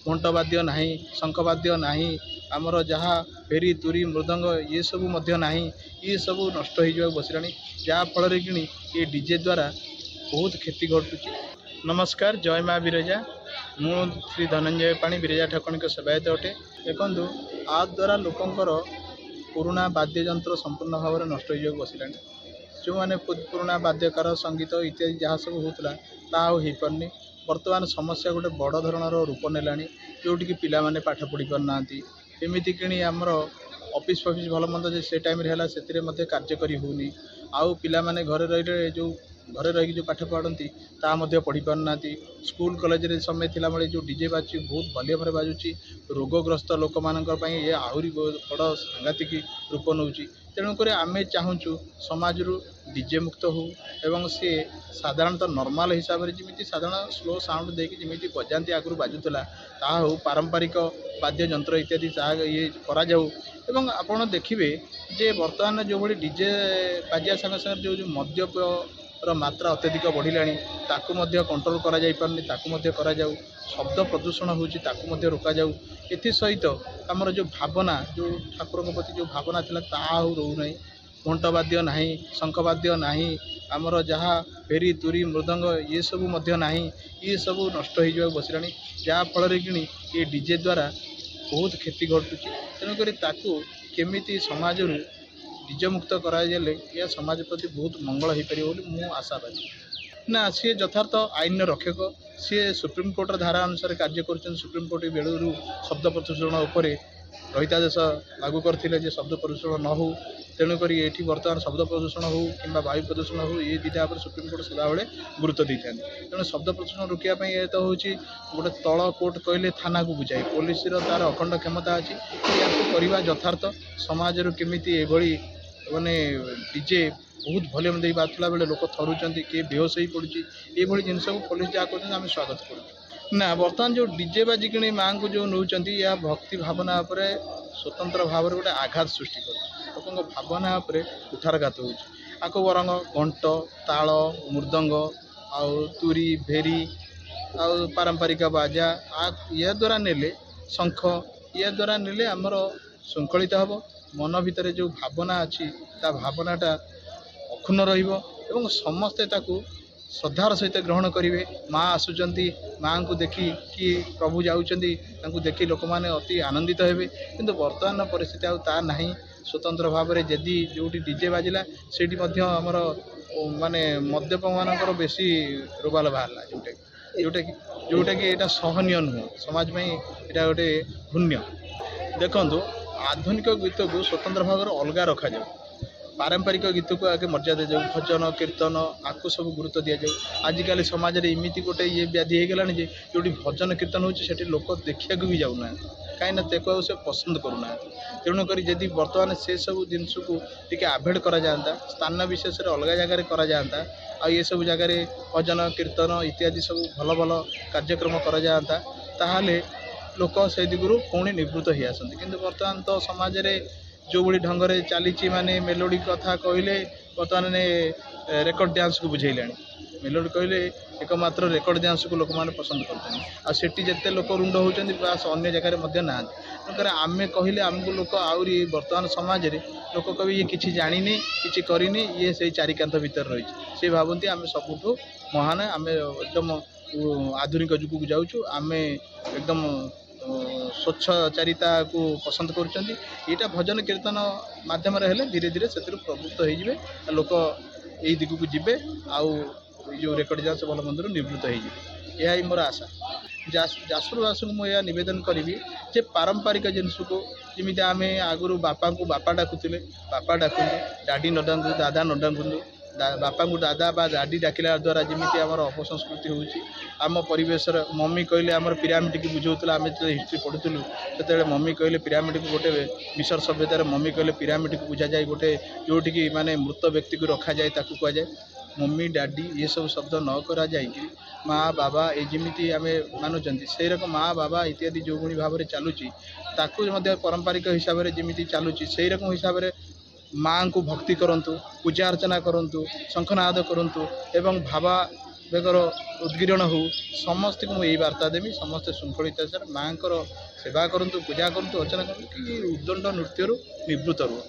घंटवाद्य ना शंखवाद्य ना आमर जहाँ फेरी तुरी मृदंग ये सब ना ये सब नष्ट हो बसला जहाँफल कि ये डीजे द्वारा बहुत क्षति घटुची। नमस्कार, जय माँ विरजा। मु श्री धनंजय पाणी विरजा ठाकुर सेवायत अटे। देखु आ द्वारा लोकंर पुराणा वाद्ययंत्र संपूर्ण भाव में नष्ट हो बसला। जो मैंने पुराणा वाद्यकार संगीत इत्यादि जहाँ सब होता हो पारनी। बर्तमान समस्या गोटे बड़ धरणर रूप नेला जोटि पिला माने पाठ पढ़ी पारना एमती कि आमर ऑफिस फफिस भल मंद से टाइम से कार्य करी होनी। आउ पिला माने घरे रही जो घरे रही जो पाठ पढ़ती ता पढ़ी पारना। स्कूल कॉलेज रे समय थिला बेले जो डीजे बाजू बहुत भलिया भाव बाजुची रोगग्रस्त लोक मान ये आहरी बड़ सांघातिक रूप नौ। तेणुक आम चाहूँ समाज रु डीजे मुक्त हो एवं सी साधारणतः नॉर्मल हिसाब से जमी साधारण स्लो साउंड देकी जमी बजाती आगु बाजुला ता हो पारंपरिक वाद्य यंत्र इत्यादि ये करा जाऊ। एवं आपड़ देखिए जे बर्तमान जो भाई डीजे बाजिया संगे संगे जो मद्यपर मात्रा अत्यधिक बढ़ला कंट्रोल करा जाई पारनी करा जाऊ। शब्द प्रदूषण होती रोका जाऊ। एसत आमर जो भावना जो ठाकुर प्रति जो भावना थी रोना घंटवाद्य ना शंखवाद्य ना आमर जहाँ फेरी तुरी मृदंग ये सब ना ये सब नष्ट हो बसला जहाँफल कि ये डीजे द्वारा बहुत क्षति घटुची। तेणुक केमी समाज डीजे मुक्त कराइले यह समाज प्रति बहुत मंगल हो पार मु आशावादी। ना सी यथार्थ आईन रक्षक सी सुप्रीम कोर्टर धारा अनुसार कार्य कर। सुप्रीम कोर्ट बेलू शब्द प्रदूषण उपर रहितादेश लागू करते शब्द प्रदूषण न हो। तेणुक ये बर्तमान शब्द प्रदूषण हो कि वायु प्रदूषण हो ये दुटा पर सुप्रीम कोर्ट सदा बेले गुरुत्व दे था। तेणु शब्द प्रदूषण रोकने ये तो हूँ गोटे तल कोर्ट कहले थाना को बुझाए पुलिस तार अखंड क्षमता अच्छी या करवा यथार्थ समाज केमी माने डीजे बहुत वॉल्यूम दे बाजुला बेले लोक थरुचंती किए बेहोश हो पड़ुची ये जिनस को पुलिस जहाँ कर आम स्वागत करूँ। ना बर्तमान जो डीजे बाजी कि माँ को जो नौकरी या भक्ति भावना पर स्वतंत्र भाव में गोटे आघात सृष्टि कर लोक भावना उपर कुठारघात हो बरंग घंट ताल मृदंग आउ तुरी भेरी आउ पारंपरिक बाजा या द्वारा नेले शंख या द्वारा नेले आमर श्रृंखलित हम मन भितर जो भावना अच्छी ता भावनाटा अक्षुण्ण रही समस्ते श्रद्धार सहित ग्रहण करेंगे। माँ आसुचंती माँ को देखी कि प्रभु जाऊँगी देखी लोक मैंने अति आनंदित हेबे। किंतु वर्तमान परिस्थिति आ ना स्वतंत्र भाव में जदि जो डीजे बाजिला से आमर माने मद्यप मानकर बेसी रोबाल बाहरला जोटा कि यहाँ सहनीय नुह समाज में यहाँ गोटे पुण्य। देखु आधुनिक गीत को स्वतंत्र भाव में अलग रखा जाए पारंपरिक गीत को आगे मर्यादा जाऊ भजन कीर्तन आपको सब गुरुत्व दि जाऊ। आजिकल समाज में इमिति गोटे ये व्याधि होगला जो भजन कीर्तन होती लोक देखा भी जाऊना कहीं तेको से पसंद करूना। तेणुक जदि बर्तमान से सब जिनस को टी आभोड करा स्थान विशेष अलग जगार करा आ ये सब जगार भजन कीर्तन इत्यादि सब भल भल कार्यक्रम करा ताहले लोक से दिगरू पुणी निवृत्त हो आसती। किंतु बर्तमान तो समाज रे जो बड़ी ढंग से चली माने मेलोडी कथा कहले बर्तमान रेकर्ड डांस को बुझेला मेलोडी कहले एकमात्र रेकर्ड डांस को लोक मैंने पसंद करते जिते लोक रुंड होती बास अन्य जगह ना। तेणुक आम कहले आमको लोक आहरी बर्तमान समाज रे लोक कवि ये किसी जानी कि करनी ये से चारिकांत भितर रही से भावती आम सबुठू महान आम एकदम आधुनिक जुग को जाऊँ आम एकदम स्वच्छचारिता को पसंद कर भजन कीर्तन मध्यम हेले धीरे धीरे से प्रवृत्त हो लोक यही दिग को जीवे आउ जो रेकर्ड डांस भल मंदिर निवृत्त हो यह मोर आशा। जासपुरवासी को मुझे नवेदन करी जे पारंपरिक जिनस को जमी आम आगु बापा को बापा डाकुले बापा डाकु डाडी न डाकु दादा न डाकु बापा को दादा बा दादी डाकिला द्वारा जमी आम अपसंस्कृति होम परिवेश मम्मी कहले आम पिरामिड की बुझाऊला आम जो हिस्ट्री पढ़ुलु से मम्मी कहले पिरामिड को गोटे मिसर सभ्यतार मम्मी कहले पिरामिड को बुझा जाए गोटे जोटि माने मृत व्यक्ति को रखा जाए ताकू कहुए मम्मी डैडी ये सब शब्द न करा जाए माँ बाबा ये जमी आम मानुंट से रकम माँ बाबा इत्यादि जो भाई भाव में चलुची पारंपरिक हिसाब से जमी चलुची से रकम हिसाब से माँ को भक्ति करंतु पूजा अर्चना करंतु शंखनाद करंतु एवं ବେଗର ଉଦ୍ଗୀରଣ ହଉ ସମସ୍ତଙ୍କୁ ମୁଁ ଏଇ ବାର୍ତ୍ତା ଦେବି ସମସ୍ତେ ଶୃଙ୍ଖଳିତ ମାଆଙ୍କର ସେବା କରନ୍ତୁ ପୂଜା କରନ୍ତୁ ଅର୍ଚ୍ଚନା କରନ୍ତୁ କି ଉଦଣ୍ଡ ନୃତ୍ୟରୁ ନିବୃତ୍ତ ରୁହ।